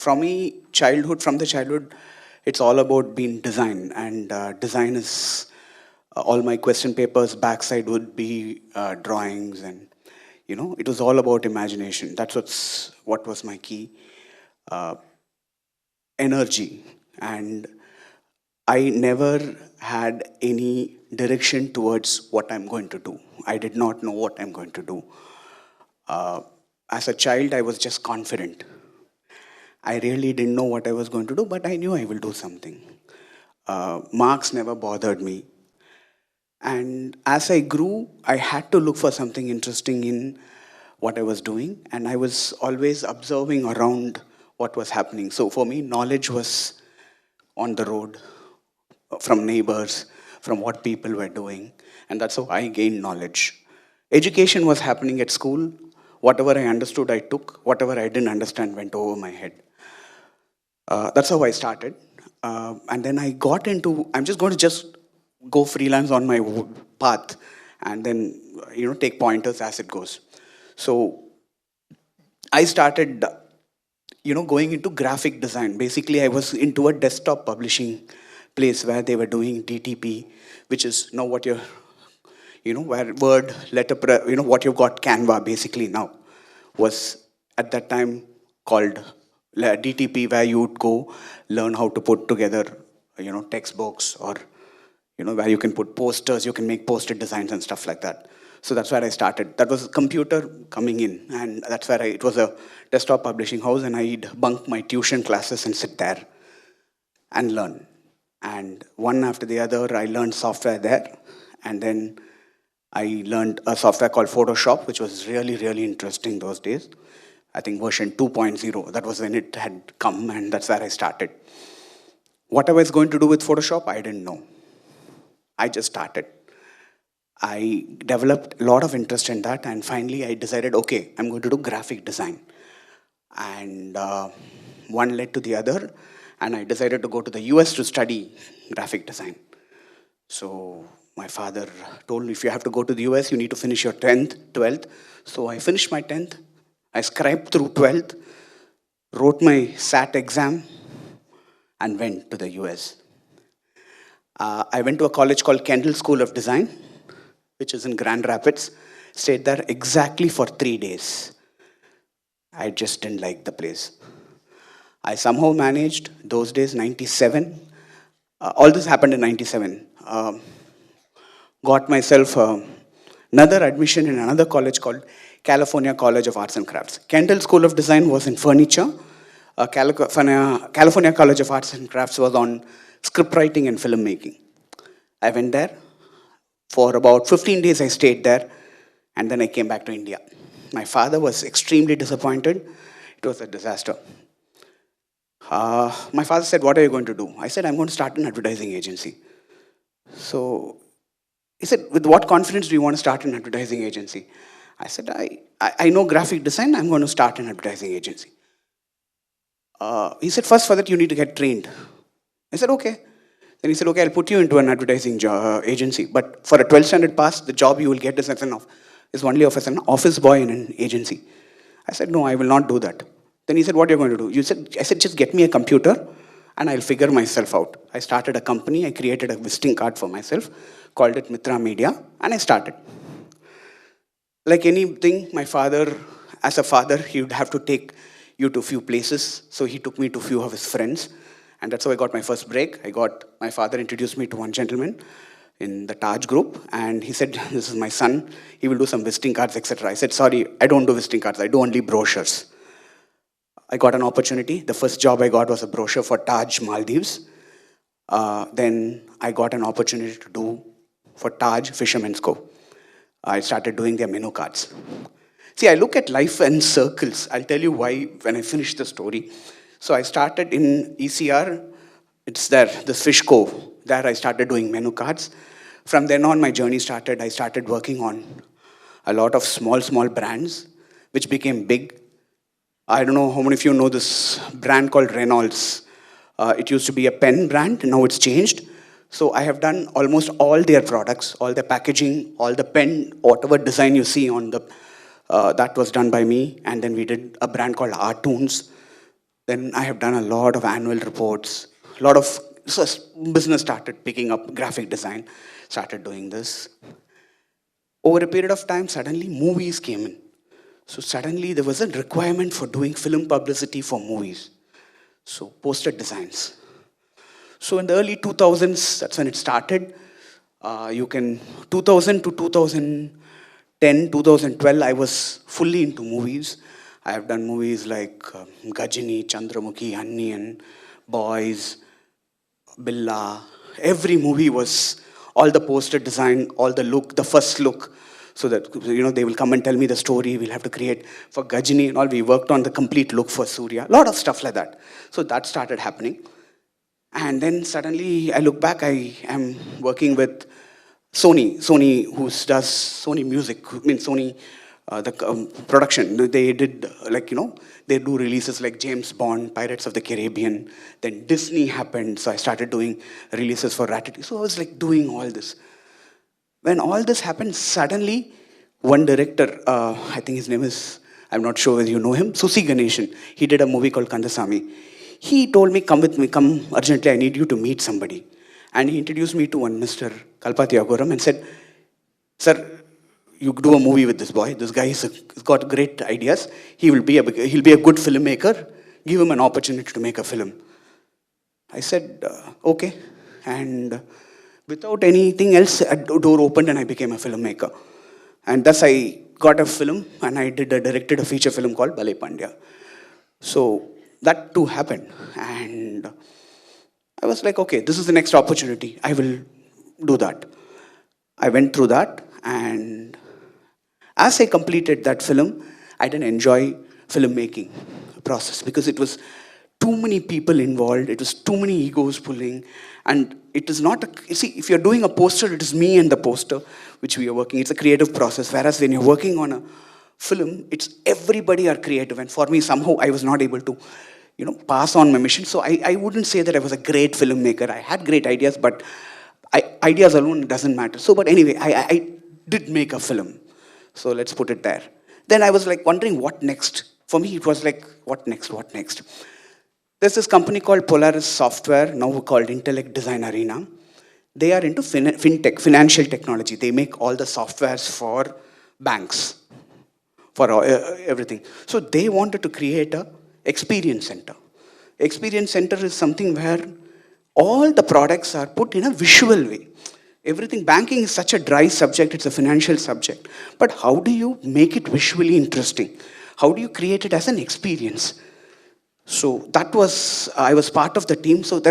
from the childhood, it's all about being design. And design is all my question papers, backside would be drawings. And, it was all about imagination. What was my key uh, energy. And I never had any direction towards what I'm going to do. I did not know what I'm going to do. Uh, as a child, I was just confident. I really didn't know what I was going to do, but I knew I will do something. Marks never bothered me. And as I grew, I had to look for something interesting in what I was doing, and I was always observing around what was happening. So for me, knowledge was on the road, from neighbors, from what people were doing, and that's how I gained knowledge. Education was happening at school. Whatever I understood, I took. Whatever I didn't understand went over my head. That's how I started. And then I got into, I'm just going to just go freelance on my path and then, take pointers as it goes. So I started, going into graphic design. Basically, I was into a desktop publishing place where they were doing DTP, which is now what you're, where Word, what you've got Canva basically now was at that time called DTP, where you would go learn how to put together, textbooks, or, where you can put posters, you can make poster designs and stuff like that. So that's where I started. That was a computer coming in, and that's where it was a desktop publishing house, and I'd bunk my tuition classes and sit there and learn. And one after the other, I learned software there, and then I learned a software called Photoshop, which was really, really interesting those days. I think version 2.0, that was when it had come, and that's where I started. What I was going to do with Photoshop, I didn't know. I just started. I developed a lot of interest in that, and finally I decided, okay, I'm going to do graphic design. And one led to the other, and I decided to go to the US to study graphic design. So my father told me, if you have to go to the US, you need to finish your 10th, 12th. So I finished my 10th, I scribed through 12th, wrote my SAT exam, and went to the US. I went to a college called Kendall School of Design, which is in Grand Rapids. Stayed there exactly for 3 days. I just didn't like the place. I somehow managed, those days, 97. All this happened in 97. Got myself another admission in another college called California College of Arts and Crafts. Kendall School of Design was in furniture. California College of Arts and Crafts was on script writing and filmmaking. I went there. For about 15 days I stayed there, and then I came back to India. My father was extremely disappointed. It was a disaster. My father said, what are you going to do? I said, I'm going to start an advertising agency. So he said, with what confidence do you want to start an advertising agency? I said, I know graphic design, I'm going to start an advertising agency. He said, first for that you need to get trained. I said, okay. Then he said, okay, I'll put you into an advertising agency. But for a 12th standard pass, the job you will get is only as an office boy in an agency. I said, no, I will not do that. Then he said, what are you going to do? I said, just get me a computer and I'll figure myself out. I started a company. I created a visiting card for myself, called it Mitra Media, and I started. Like anything, my father, as a father, he would have to take you to a few places. So he took me to a few of his friends. And that's how I got my first break. My father introduced me to one gentleman in the Taj group, and he said, this is my son, he will do some visiting cards, etc. I said, sorry, I don't do visiting cards, I do only brochures. I got an opportunity. The first job I got was a brochure for Taj Maldives. Then I got an opportunity to do for Taj Fisherman's Cove. I started doing their menu cards. See, I look at life in circles. I'll tell you why when I finish the story. So I started in ECR, it's there, this Fish Cove. There I started doing menu cards. From then on, my journey started. I started working on a lot of small brands, which became big. I don't know how many of you know this brand called Reynolds. It used to be a pen brand, now it's changed. So I have done almost all their products, all their packaging, all the pen, whatever design you see on the, that was done by me. And then we did a brand called Artoons. Then I have done a lot of annual reports, a lot of so business started picking up graphic design, started doing this. Over a period of time, suddenly movies came in. So suddenly there was a requirement for doing film publicity for movies. So poster designs. So in the early 2000s, that's when it started. You can 2000 to 2010, 2012, I was fully into movies. I have done movies like Gajini, Chandramukhi, Anniyan, Boys, Billa. Every movie was all the poster design, all the look, the first look. So that they will come and tell me the story. We'll have to create for Gajini and all. We worked on the complete look for Surya. A lot of stuff like that. So that started happening. And then suddenly I look back, I am working with Sony who does Sony music, Sony, the production. They did, they do releases like James Bond, Pirates of the Caribbean. Then Disney happened, so I started doing releases for Ratatouille. So I was like doing all this. When all this happened, suddenly one director, I think his name is, I'm not sure whether you know him, Susi Ganeshan. He did a movie called Kandasamy. He told me, come with me, come urgently, I need you to meet somebody. And he introduced me to one Mr. Kalpati Agoram and said, sir, you do a movie with this boy. This guy has got great ideas. He'll be a good filmmaker. Give him an opportunity to make a film. I said, okay. And without anything else, a door opened and I became a filmmaker. And thus I got a film and I directed a feature film called Balai Pandya. So that too happened. And I was like, okay, this is the next opportunity. I will do that. I went through that, and as I completed that film, I didn't enjoy filmmaking process because it was too many people involved, it was too many egos pulling, and it is not you see, if you're doing a poster, it is me and the poster which we are working. It's a creative process, whereas when you're working on a film, it's everybody are creative, and for me, somehow I was not able to pass on my mission. So I wouldn't say that I was a great filmmaker. I had great ideas, but ideas alone doesn't matter. So, but anyway, I did make a film. So let's put it there. Then I was like wondering what next. For me, it was like, what next, what next? There's this company called Polaris Software, now called Intellect Design Arena. They are into fintech, financial technology. They make all the softwares for banks, for everything. So they wanted to create a experience center. Experience center is something where all the products are put in a visual way. Everything, banking is such a dry subject, it's a financial subject. But how do you make it visually interesting? How do you create it as an experience? So that was, I was part of the team. So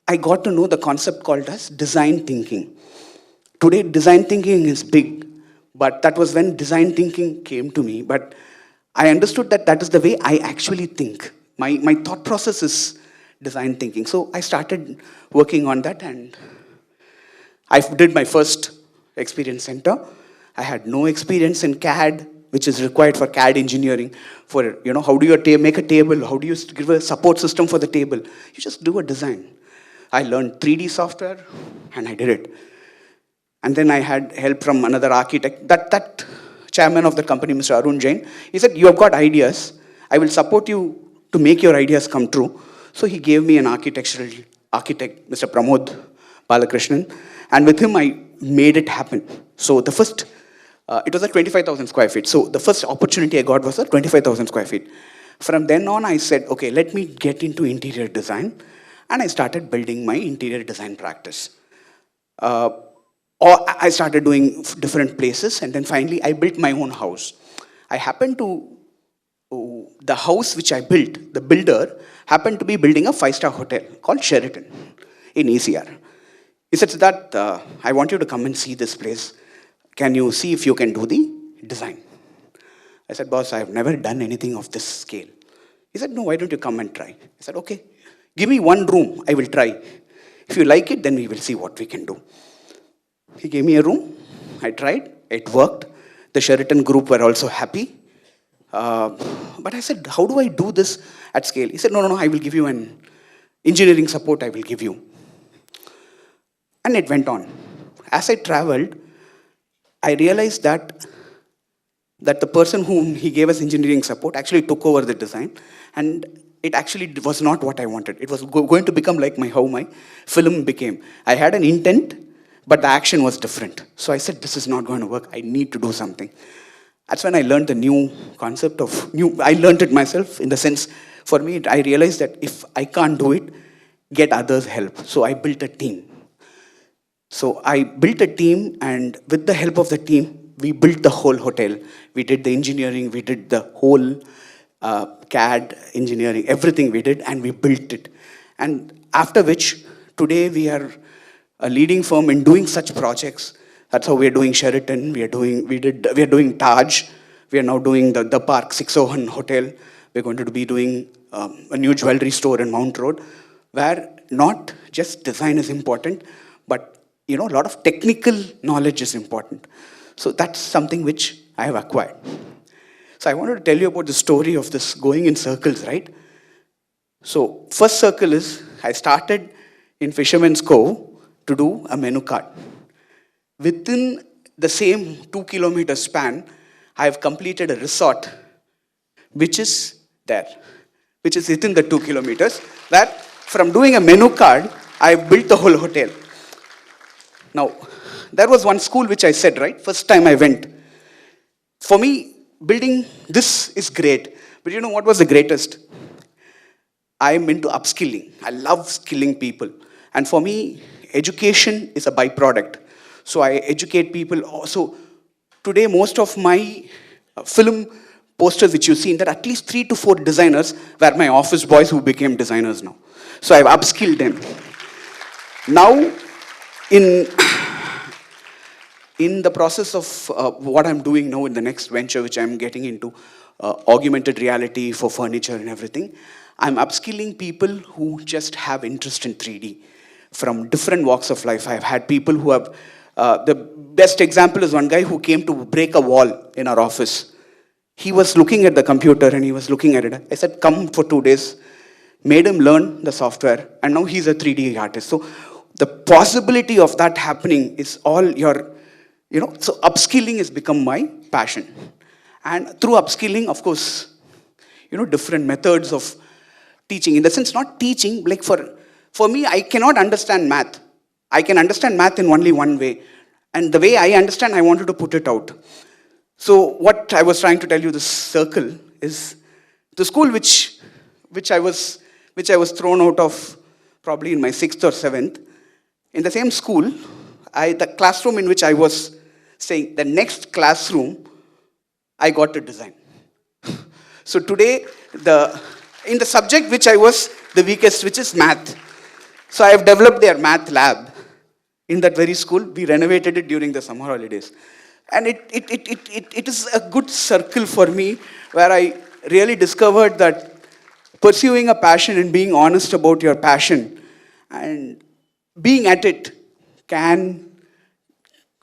I got to know the concept called as design thinking. Today, design thinking is big, but that was when design thinking came to me. But I understood that that is the way I actually think. My thought process is design thinking. So I started working on that, and I did my first experience center. I had no experience in CAD, which is required for CAD engineering. For, how do you make a table? How do you give a support system for the table? You just do a design. I learned 3D software, and I did it. And then I had help from another architect. That chairman of the company, Mr. Arun Jain, he said, you have got ideas. I will support you to make your ideas come true. So he gave me an architect, Mr. Pramod Balakrishnan, and with him I made it happen. So the first, it was at 25,000 square feet. So the first opportunity I got was at 25,000 square feet. From then on, I said, okay, let me get into interior design. And I started building my interior design practice. Or I started doing different places, and then finally I built my own house. I happened to, the house which I built, the builder happened to be building a 5-star hotel called Sheraton in ECR. He said, Siddharth, I want you to come and see this place. Can you see if you can do the design? I said, boss, I have never done anything of this scale. He said, no, why don't you come and try? I said, okay, give me one room, I will try. If you like it, then we will see what we can do. He gave me a room, I tried, it worked. The Sheraton group were also happy. But I said, how do I do this at scale? He said, no, I will give you an engineering support, I will give you. And it went on. As I traveled, I realized that the person whom he gave us engineering support actually took over the design. And it actually was not what I wanted. It was going to become like how my film became. I had an intent, but the action was different. So I said, this is not going to work. I need to do something. That's when I learned the new concept of I learned it myself in the sense, for me, I realized that if I can't do it, get others help. So I built a team. So I built a team, and with the help of the team, we built the whole hotel. We did the engineering, we did the whole CAD engineering, everything we did, and we built it. And after which, today we are a leading firm in doing such projects. That's how we are doing Sheraton. We are doing Taj. We are now doing the Park 601 Hotel. We're going to be doing a new jewelry store in Mount Road, where not just design is important, but a lot of technical knowledge is important. So that's something which I have acquired. So I wanted to tell you about the story of this going in circles, right? So first circle is, I started in Fisherman's Cove to do a menu card. Within the same 2-kilometer span, I have completed a resort, which is there, which is within the 2 kilometers, where from doing a menu card, I built the whole hotel. Now, there was one school which I said, right, first time I went. For me, building this is great, but you know what was the greatest? I am into upskilling. I love skilling people. And for me, education is a byproduct. So I educate people. Also, today, most of my film posters which you see, there are at least 3 to 4 designers were my office boys who became designers now. So I've upskilled them. Now, in the process of what I'm doing now in the next venture, which I'm getting into, augmented reality for furniture and everything, I'm upskilling people who just have interest in 3D from different walks of life. I've had people who have, the best example is one guy who came to break a wall in our office. He was looking at the computer and he was looking at it. I said, come for 2 days, made him learn the software, and now he's a 3D artist. So the possibility of that happening is all your, so upskilling has become my passion. And through upskilling, of course, different methods of teaching. In the sense, not teaching, like for me, I cannot understand math. I can understand math in only one way. And the way I understand, I wanted to put it out. So what I was trying to tell you, this circle, is the school which I was thrown out of probably in my 6th or 7th. In the same school, the classroom in which I was staying, the next classroom, I got to design. So today, in the subject which I was the weakest, which is math, so I have developed their math lab in that very school. We renovated it during the summer holidays. And it is a good circle for me, where I really discovered that pursuing a passion and being honest about your passion and being at it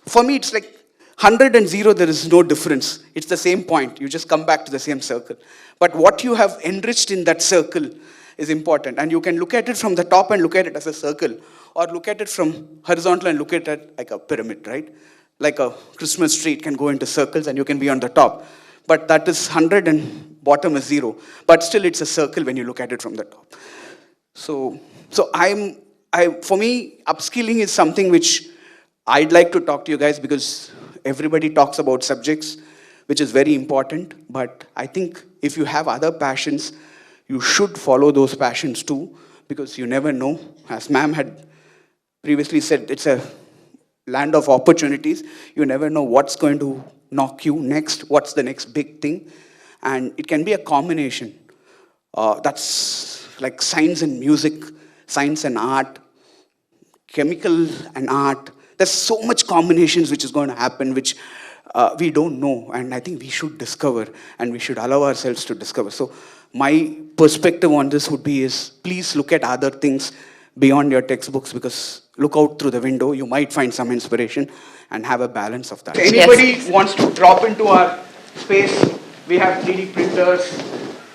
for me, it's like 100 and 0, there is no difference. It's the same point. You just come back to the same circle. But what you have enriched in that circle is important. And you can look at it from the top and look at it as a circle, or look at it from horizontal and look at it like a pyramid, right? Like a Christmas tree, it can go into circles and you can be on the top. But that is 100 and bottom is 0. But still it's a circle when you look at it from the top. So for me, upskilling is something which I'd like to talk to you guys, because everybody talks about subjects, which is very important. But I think if you have other passions, you should follow those passions too, because you never know. As ma'am had previously said, it's a land of opportunities. You never know what's going to knock you next, what's the next big thing. And it can be a combination. That's like science and music, science and art, chemical and art. There's so much combinations which is going to happen, which we don't know. And I think we should discover, and we should allow ourselves to discover. So my perspective on this would be please look at other things beyond your textbooks, because look out through the window, you might find some inspiration, and have a balance of that. If anybody wants to drop into our space, we have 3D printers,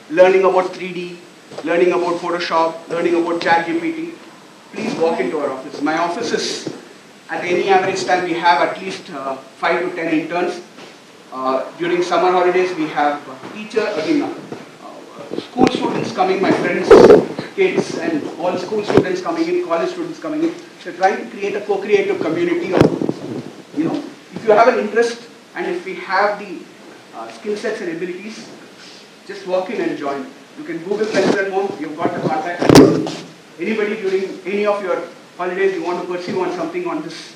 learning about 3D, learning about Photoshop, learning about ChatGPT. Please walk into our office. My office is, at any average time, we have at least 5 to 10 interns. During summer holidays, we have school students coming, my friends, kids, and all school students coming in, college students coming in. So trying to create a co-creative community of, if you have an interest and if we have the skill sets and abilities, just walk in and join. You can Google President Home, you've got the contact. Anybody during any of your holidays you want to pursue on something on this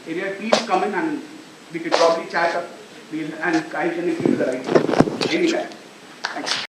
area, please come in and we could probably chat up and I can connect you to the right anytime. Thanks.